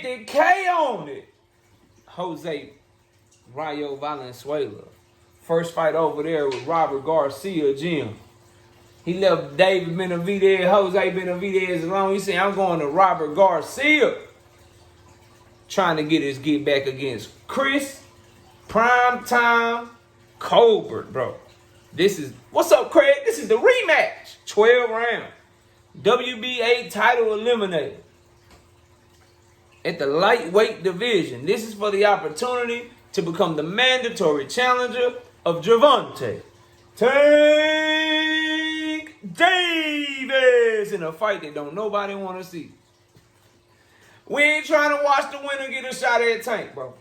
50K on it. Jose Rayo Valenzuela. First fight over there with Robert Garcia, Jim. He left David Benavidez, Jose Benavidez alone. He said, I'm going to Robert Garcia. Trying to get his get back against Chris Primetime Colbert, bro. This is, what's up, Craig? This is the rematch. 12 round. WBA title eliminator. At the lightweight division. This is for the opportunity to become the mandatory challenger of Gervonta Tank Davis in a fight that don't nobody want to see. We ain't trying to watch the winner get a shot at Tank, bro.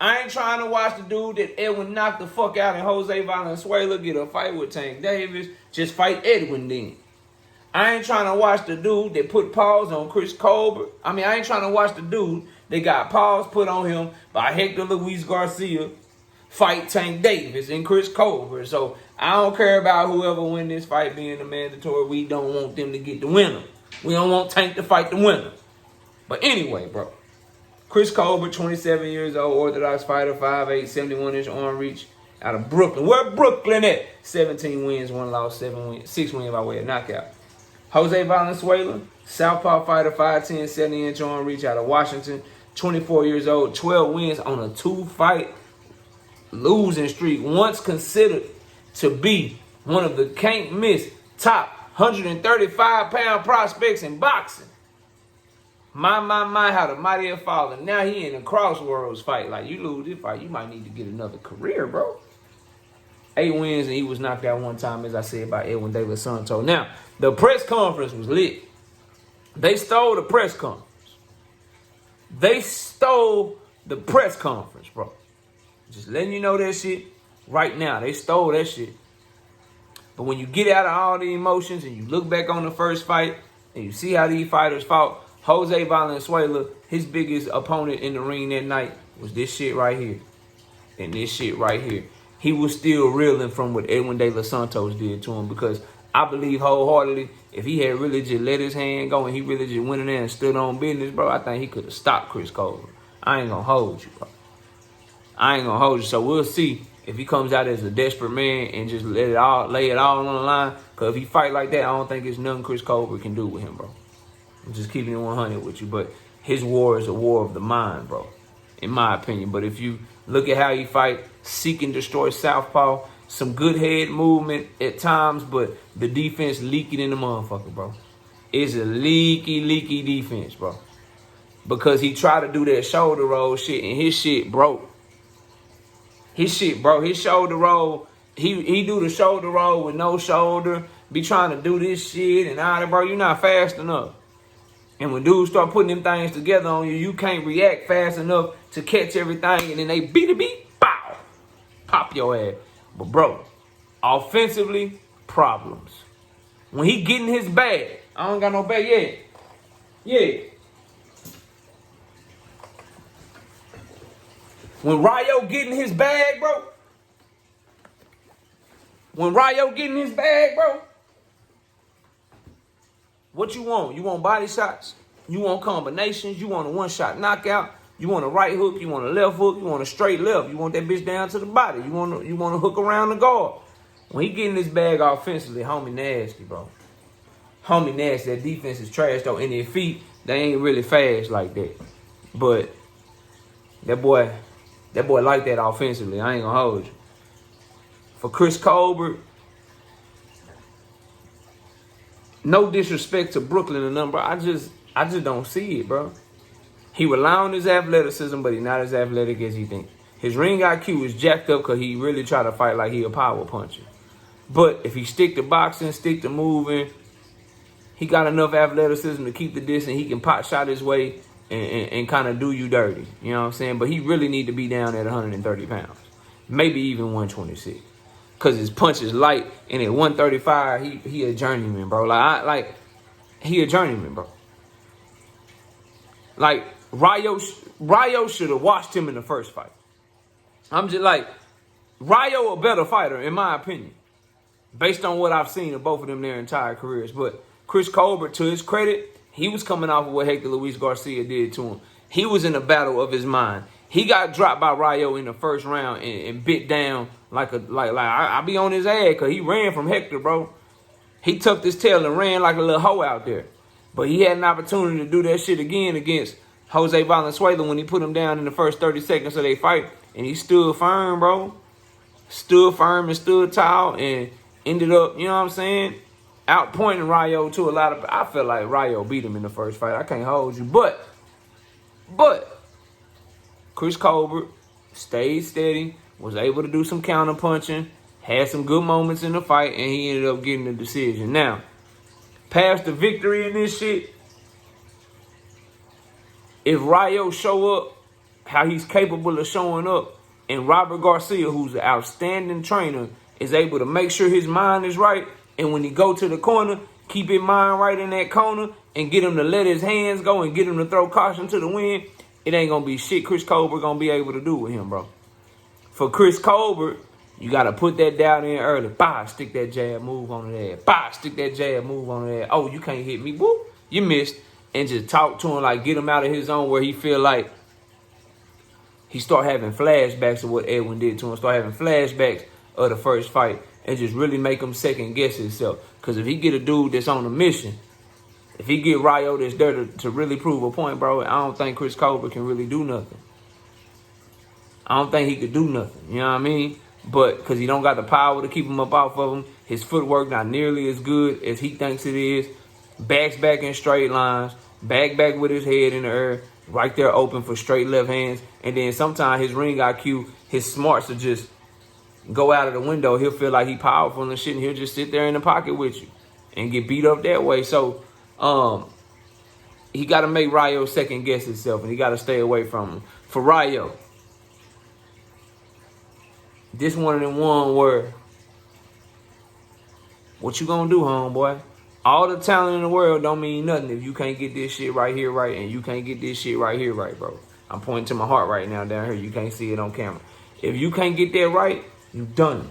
I ain't trying to watch the dude that Edwin knocked the fuck out and Jose Valenzuela get a fight with Tank Davis. Just fight Edwin then. I ain't trying to watch the dude that put pause on Chris Colbert. I ain't trying to watch the dude that got pause put on him by Hector Luis Garcia fight Tank Davis and Chris Colbert. So I don't care about whoever win this fight being the mandatory. We don't want them to get the winner. We don't want Tank to fight the winner. But anyway, bro. Chris Colbert, 27 years old, Orthodox fighter, 5'8", 71-inch arm reach out of Brooklyn. Where Brooklyn at? 17 wins, 1 loss, 6 wins by way of knockout. Jose Valenzuela, Southpaw fighter, 5'10", 70-inch arm reach out of Washington, 24 years old, 12 wins on a 2-fight losing streak. Once considered to be one of the can't-miss top 135-pound prospects in boxing. My, how the mighty have fallen. Now he in a crossroads fight. Like, you lose this fight, you might need to get another career, bro. 8 wins, and he was knocked out one time, as I said, by Edwin De Los Santos. Now, the press conference was lit. They stole the press conference. They stole the press conference, bro. Just letting you know that shit right now. They stole that shit. But when you get out of all the emotions and you look back on the first fight and you see how these fighters fought, Jose Valenzuela, his biggest opponent in the ring that night was this shit right here. And this shit right here. He was still reeling from what Edwin De Los Santos did to him, because I believe wholeheartedly if he had really just let his hand go and he really just went in there and stood on business, bro, I think he could have stopped Chris Colbert. I ain't going to hold you, bro. I ain't going to hold you. So we'll see if he comes out as a desperate man and just lay it all on the line. Because if he fight like that, I don't think there's nothing Chris Colbert can do with him, bro. I'm just keeping it 100 with you. But his war is a war of the mind, bro, in my opinion. But if you look at how he fight, seek and destroy southpaw, some good head movement at times, but the defense leaking in the motherfucker, bro. It's a leaky defense, bro. Because he tried to do that shoulder roll shit, and his shit broke. His shit broke. His shoulder roll, he do the shoulder roll with no shoulder, be trying to do this shit, and all that, bro, you're not fast enough. And when dudes start putting them things together on you, you can't react fast enough to catch everything, and then they beat, bow, pop your ass. But, bro, offensively, problems. When he get in his bag, I don't got no bag yet. Yeah. When Rayo get in his bag, bro. What you want? You want body shots? You want combinations? You want a one-shot knockout? You want a right hook? You want a left hook? You want a straight left? You want that bitch down to the body? You want to hook around the guard? When he get in this bag offensively, homie nasty, bro. Homie nasty. That defense is trash, though. And their feet, they ain't really fast like that. But that boy like that offensively. I ain't gonna hold you. For Chris Colbert, no disrespect to Brooklyn and them, bro. I just don't see it, bro. He rely on his athleticism, but he's not as athletic as he thinks. His ring IQ is jacked up because he really try to fight like he a power puncher. But if he stick to boxing, stick to moving, he got enough athleticism to keep the distance. He can pot shot his way and kind of do you dirty. You know what I'm saying? But he really need to be down at 130 pounds. Maybe even 126. Because his punch is light, and at 135, he a journeyman, bro. He a journeyman, bro. Like, Rayo should have watched him in the first fight. I'm just like, Rayo a better fighter, in my opinion, based on what I've seen of both of them their entire careers. But Chris Colbert, to his credit, he was coming off of what Hector Luis Garcia did to him. He was in a battle of his mind. He got dropped by Rayo in the first round and bit down like I be on his ass because he ran from Hector, bro. He tucked his tail and ran like a little hoe out there. But he had an opportunity to do that shit again against Jose Valenzuela when he put him down in the first 30 seconds of their fight. And he stood firm, bro. Stood firm and stood tall and ended up, you know what I'm saying, outpointing Rayo to a lot of... I feel like Rayo beat him in the first fight. I can't hold you. But Chris Colbert stayed steady, was able to do some counter punching, had some good moments in the fight, and he ended up getting the decision. Now, past the victory in this shit, if Rayo show up how he's capable of showing up, and Robert Garcia, who's an outstanding trainer, is able to make sure his mind is right, and when he go to the corner, keep his mind right in that corner, and get him to let his hands go and get him to throw caution to the wind, it ain't going to be shit Chris Colbert going to be able to do with him, bro. For Chris Colbert, you got to put that down in early. Bah, stick that jab, move on the ass. Bah, stick that jab, move on the ass. Oh, you can't hit me. Whoop, you missed. And just talk to him, like get him out of his zone where he feel like he start having flashbacks of what Edwin did to him. Start having flashbacks of the first fight. And just really make him second guess himself. Because if he get a dude that's on a mission, if he get Rayo that's there to really prove a point, bro, I don't think Chris Colbert can really do nothing. I don't think he could do nothing. You know what I mean? But because he don't got the power to keep him up off of him, his footwork not nearly as good as he thinks it is. Backs back in straight lines. Back with his head in the air. Right there open for straight left hands. And then sometimes his ring IQ, his smarts will just go out of the window. He'll feel like he powerful and shit, and he'll just sit there in the pocket with you and get beat up that way. So he got to make Rayo second guess himself, and he got to stay away from him. For Rayo, this one of them one where, what you gonna do, homeboy? All the talent in the world don't mean nothing if you can't get this shit right here right, and you can't get this shit right here right, bro. I'm pointing to my heart right now down here. You can't see it on camera. If you can't get that right, you done.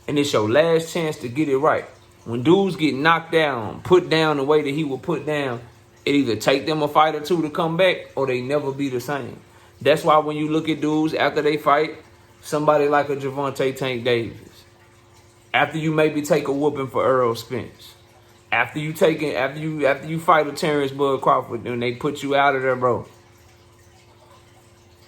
And it's your last chance to get it right. When dudes get knocked down, put down the way that he will put down, it either take them a fight or two to come back, or they never be the same. That's why when you look at dudes after they fight, somebody like a Gervonta Tank Davis, after you maybe take a whooping for Errol Spence, after you fight a Terrence Bud Crawford and they put you out of there, bro,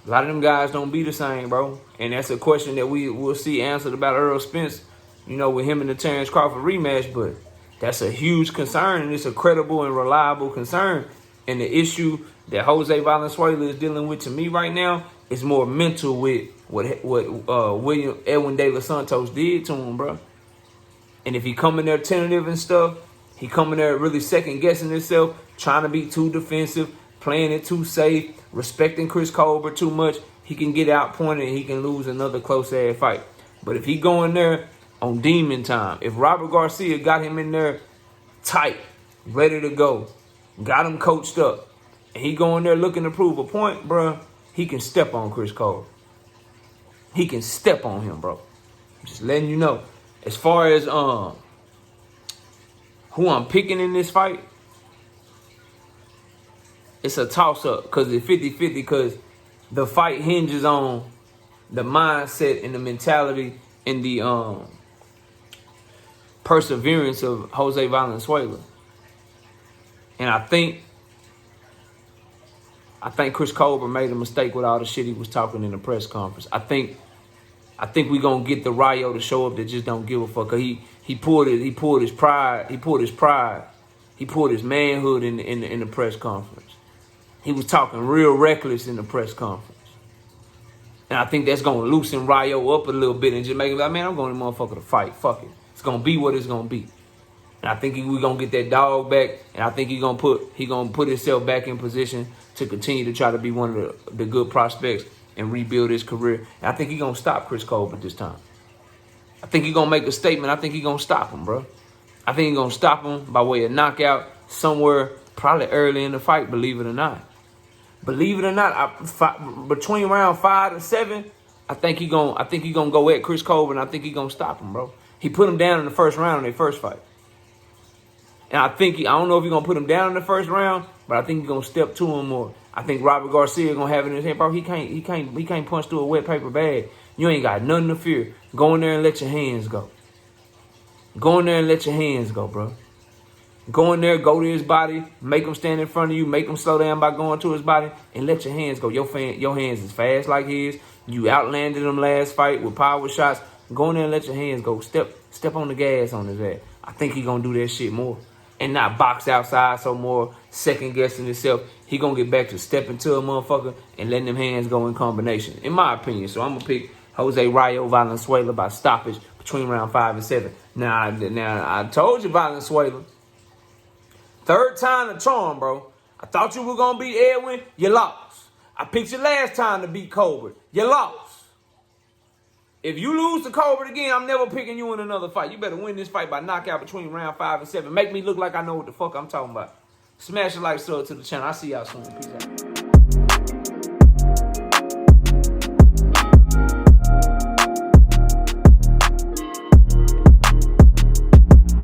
a lot of them guys don't be the same, bro. And that's a question that we'll see answered about Errol Spence, you know, with him and the Terrence Crawford rematch. But that's a huge concern, and it's a credible and reliable concern. And the issue that Jose Valenzuela is dealing with to me right now is more mental with what Edwin De Los Santos did to him, bro. And if he come in there tentative and stuff, he come in there really second guessing himself, trying to be too defensive, playing it too safe, respecting Chris Colbert too much, he can get outpointed and he can lose another close-ass fight. But if he go in there on demon time, if Robert Garcia got him in there tight, ready to go, got him coached up, and he go in there looking to prove a point, bro, he can step on Chris Colbert. He can step on him, bro. Just letting you know. As far as who I'm picking in this fight, it's a toss-up because it's 50-50 because the fight hinges on the mindset and the mentality and the perseverance of Jose Valenzuela. And I think Chris Colbert made a mistake with all the shit he was talking in the press conference. I think we're gonna get the Rayo to show up that just don't give a fuck. Cause he pulled his pride, he pulled his manhood in the press conference. He was talking real reckless in the press conference. And I think that's gonna loosen Rayo up a little bit and just make him like, man, I'm going to motherfucker to fight. Fuck it. It's gonna be what it's gonna be. And I think we're gonna get that dog back, and I think he gonna put himself back in position to continue to try to be one of the good prospects and rebuild his career. And I think he's going to stop Chris Colbert this time. I think he's going to make a statement. I think he's going to stop him, bro. I think he's going to stop him by way of knockout somewhere probably early in the fight, believe it or not. Believe it or not, between round 5 and 7, I think he's going to go at Chris Colbert, and I think he's going to stop him, bro. He put him down in the first round in their first fight. And I don't know if he's going to put him down in the first round, but I think he's gonna step to him more. I think Robert Garcia gonna have it in his hand, bro. He can't punch through a wet paper bag. You ain't got nothing to fear. Go in there and let your hands go. Go in there and let your hands go, bro. Go in there, go to his body, make him stand in front of you, make him slow down by going to his body, and let your hands go. Your hands is fast like his. You outlanded him last fight with power shots. Go in there and let your hands go. Step on the gas on his ass. I think he gonna do that shit more. And not box outside so more, second guessing himself. He gonna get back to stepping to a motherfucker and letting them hands go in combination, in my opinion. So I'm gonna pick Jose Rayo Valenzuela by stoppage between round 5 and 7. Now I told you Valenzuela. Third time the charm, bro. I thought you were going to beat Edwin. You lost. I picked you last time to beat Colbert. You lost. If you lose to Colbert again, I'm never picking you in another fight. You better win this fight by knockout between round 5 and 7. Make me look like I know what the fuck I'm talking about. Smash the like, sub to the channel. I'll see y'all soon. Peace out.